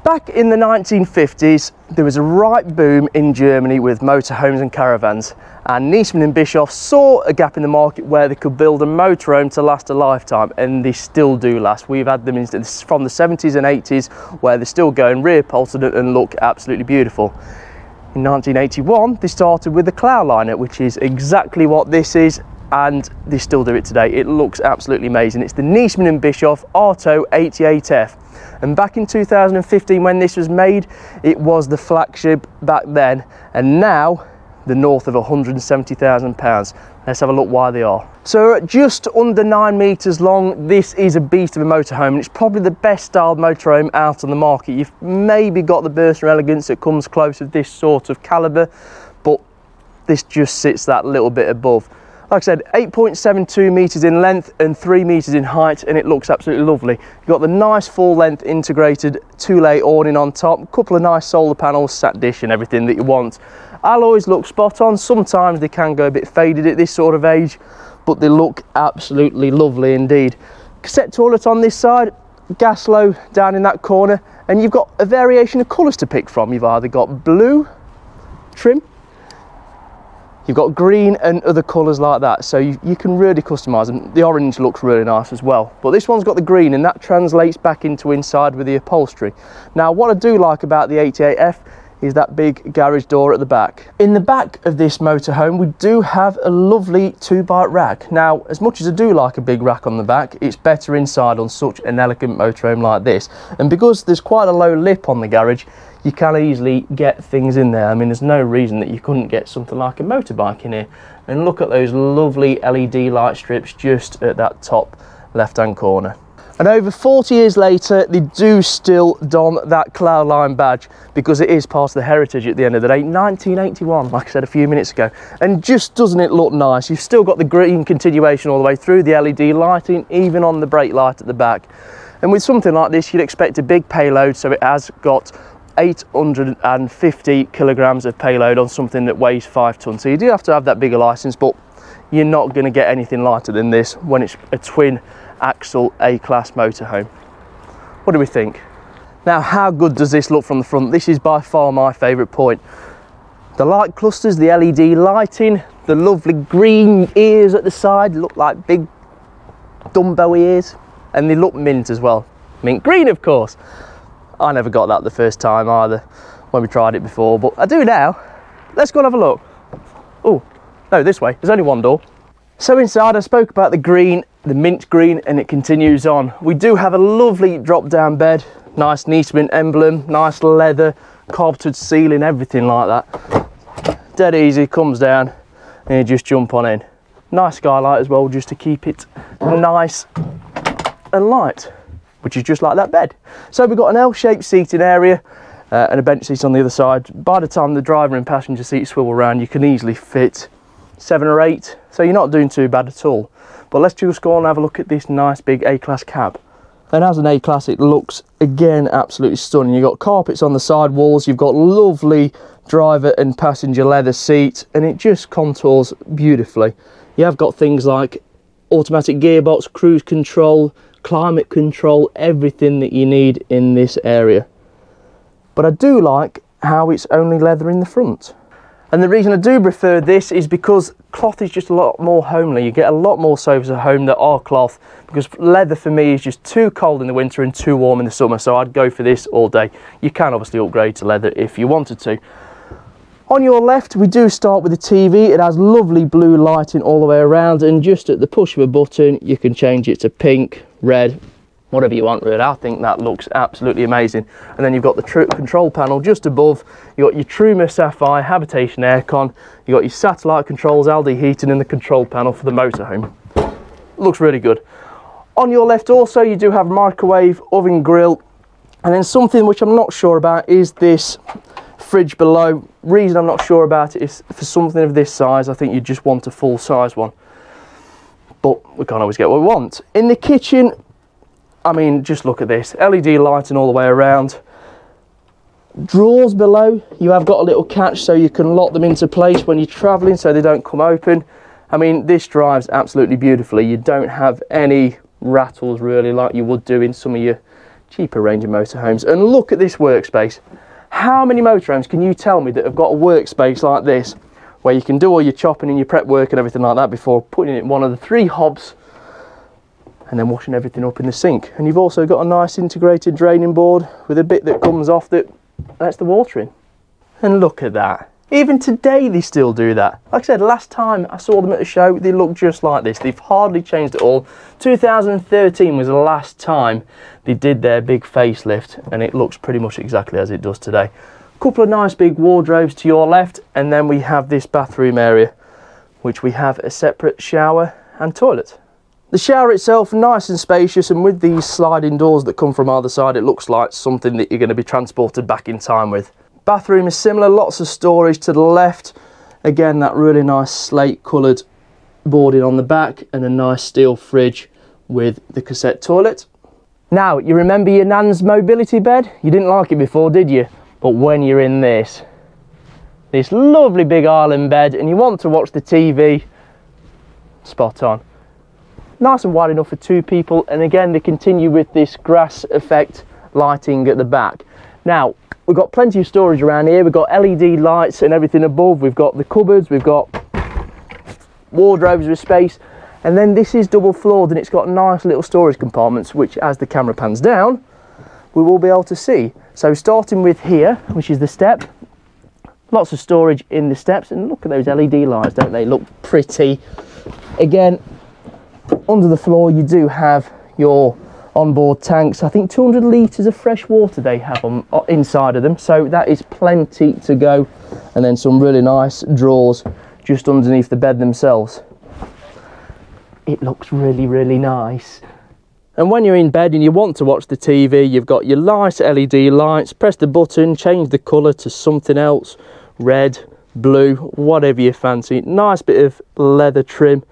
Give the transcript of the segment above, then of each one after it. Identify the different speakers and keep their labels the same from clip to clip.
Speaker 1: Back in the 1950s, there was a right boom in Germany with motorhomes and caravans, and Niesmann Bischoff saw a gap in the market where they could build a motorhome to last a lifetime, and they still do last. We've had them from the 70s and 80s where they're still going rear upholstered and look absolutely beautiful. In 1981, they started with the Cloudliner, which is exactly what this is, and they still do it today. It looks absolutely amazing. It's the Niesmann Bischoff Arto 88F. And back in 2015, when this was made, it was the flagship back then, and now they're north of £170,000. Let's have a look why they are. So at just under 9 meters long, this is a beast of a motorhome, and it's probably the best styled motorhome out on the market. You've maybe got the Burst Elegance that comes close to this sort of caliber, but this just sits that little bit above. Like I said, 8.72 meters in length and 3 meters in height, and it looks absolutely lovely. You've got the nice full length integrated 2-lay awning on top, a couple of nice solar panels, sat dish and everything that you want. Alloys look spot on. Sometimes they can go a bit faded at this sort of age, but they look absolutely lovely indeed. Cassette toilet on this side, gas low down in that corner, and you've got a variation of colours to pick from. You've either got blue trim, you've got green and other colours like that, so you can really customise them. The orange looks really nice as well, but this one's got the green, and that translates back into inside with the upholstery. Now, what I do like about the 88F is that big garage door at the back. In the back of this motorhome, we do have a lovely 2-bike rack. Now, as much as I do like a big rack on the back, it's better inside on such an elegant motorhome like this. And because there's quite a low lip on the garage, you can easily get things in there. I mean, there's no reason that you couldn't get something like a motorbike in here. And look at those lovely LED light strips just at that top left-hand corner. And over 40 years later, they do still don that Cloudline badge, because it is part of the heritage at the end of the day. 1981, like I said a few minutes ago. And just doesn't it look nice? You've still got the green continuation all the way through, the LED lighting, even on the brake light at the back. And with something like this, you'd expect a big payload, so it has got 850 kilograms of payload on something that weighs 5 tons. So you do have to have that bigger license, but you're not going to get anything lighter than this when it's a twin axle A-class motorhome. What do we think? Now, how good does this look from the front? This is by far my favourite point. The light clusters, the LED lighting, the lovely green ears at the side look like big Dumbo ears, and they look mint as well. Mint green, of course. I never got that the first time either when we tried it before, but I do now. Let's go and have a look. Oh, no, this way. There's only one door. So inside, I spoke about the green, the mint green, and it continues on. We do have a lovely drop-down bed, nice Niesmann emblem, nice leather, carpeted ceiling, everything like that. Dead easy, comes down, and you just jump on in. Nice skylight as well, just to keep it nice and light, which is just like that bed. So we've got an L-shaped seating area and a bench seat on the other side. By the time the driver and passenger seat swivel around, you can easily fit 7 or 8, so you're not doing too bad at all. But let's just go and have a look at this nice big A-class cab. And as an A-class, it looks again absolutely stunning. You've got carpets on the side walls, you've got lovely driver and passenger leather seats, and it just contours beautifully. You have got things like automatic gearbox, cruise control, climate control, everything that you need in this area. But I do like how it's only leather in the front. And the reason I do prefer this is because cloth is just a lot more homely. You get a lot more sofas at home that are cloth, because leather for me is just too cold in the winter and too warm in the summer, so I'd go for this all day. You can obviously upgrade to leather if you wanted to. On your left, we do start with the TV. It has lovely blue lighting all the way around, and just at the push of a button, you can change it to pink, red, whatever you want really. I think that looks absolutely amazing. And then you've got the control panel just above. You've got your Truma Sapphire habitation aircon. You've got your satellite controls, Aldi heating, and the control panel for the motorhome. Looks really good. On your left also, you do have microwave, oven, grill, and then something which I'm not sure about is this fridge below. Reason I'm not sure about it is for something of this size, I think you just want a full size one. But we can't always get what we want. In the kitchen, I mean, just look at this. LED lighting all the way around. Drawers below, you have got a little catch so you can lock them into place when you're traveling so they don't come open. I mean, this drives absolutely beautifully. You don't have any rattles really like you would do in some of your cheaper range of motorhomes. And look at this workspace. How many motorhomes can you tell me that have got a workspace like this, where you can do all your chopping and your prep work and everything like that before putting it in one of the 3 hobs and then washing everything up in the sink? And you've also got a nice integrated draining board with a bit that comes off that lets the water in. And look at that. Even today they still do that. Like I said, last time I saw them at the show, they looked just like this. They've hardly changed at all. 2013 was the last time they did their big facelift, and it looks pretty much exactly as it does today. Couple of nice big wardrobes to your left, and then we have this bathroom area, which we have a separate shower and toilet. The shower itself, nice and spacious, and with these sliding doors that come from either side, it looks like something that you're going to be transported back in time with. Bathroom is similar, lots of storage to the left. Again, that really nice slate coloured boarding on the back, and a nice steel fridge with the cassette toilet. Now, you remember your nan's mobility bed? You didn't like it before, did you? But when you're in this lovely big island bed and you want to watch the TV, spot on. Nice and wide enough for 2 people, and again they continue with this grass effect lighting at the back. Now, we've got plenty of storage around here. We've got LED lights and everything above. We've got the cupboards, we've got wardrobes with space, and then this is double floored and it's got nice little storage compartments, which as the camera pans down, we will be able to see. So starting with here, which is the step, lots of storage in the steps, and look at those LED lights, don't they look pretty? Again, under the floor you do have your onboard tanks. I think 200 litres of fresh water they have on inside of them, so that is plenty to go. And then some really nice drawers just underneath the bed themselves. It looks really, really nice. And when you're in bed and you want to watch the TV, you've got your nice LED lights. Press the button, change the colour to something else, red, blue, whatever you fancy. Nice bit of leather trim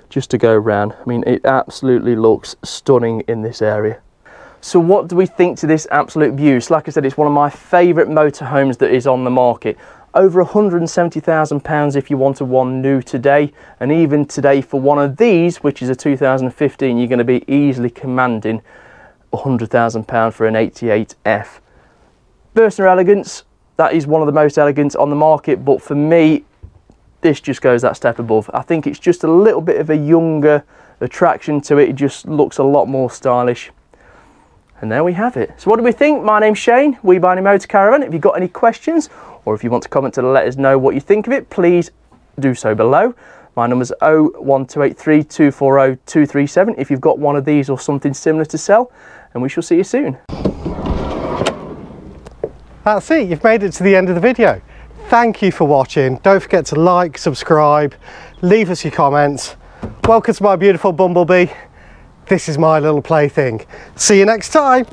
Speaker 1: just to go around. I mean, it absolutely looks stunning in this area. So what do we think to this absolute view? So like I said, it's one of my favourite motorhomes that is on the market. Over £170,000 if you wanted one new today, and even today for one of these, which is a 2015, you're going to be easily commanding £100,000 for an 88F. Versatile elegance, that is one of the most elegant on the market, but for me, this just goes that step above. I think it's just a little bit of a younger attraction to it. It just looks a lot more stylish. And there we have it. So what do we think? My name's Shane, We Buy Any Motorcaravan. If you've got any questions, or if you want to comment to let us know what you think of it, please do so below. My number's 01283 240 237 if you've got one of these or something similar to sell, and we shall see you soon.
Speaker 2: That's it, you've made it to the end of the video. Thank you for watching. Don't forget to like, subscribe, leave us your comments. Welcome to my beautiful Bumblebee. This is my little plaything. See you next time.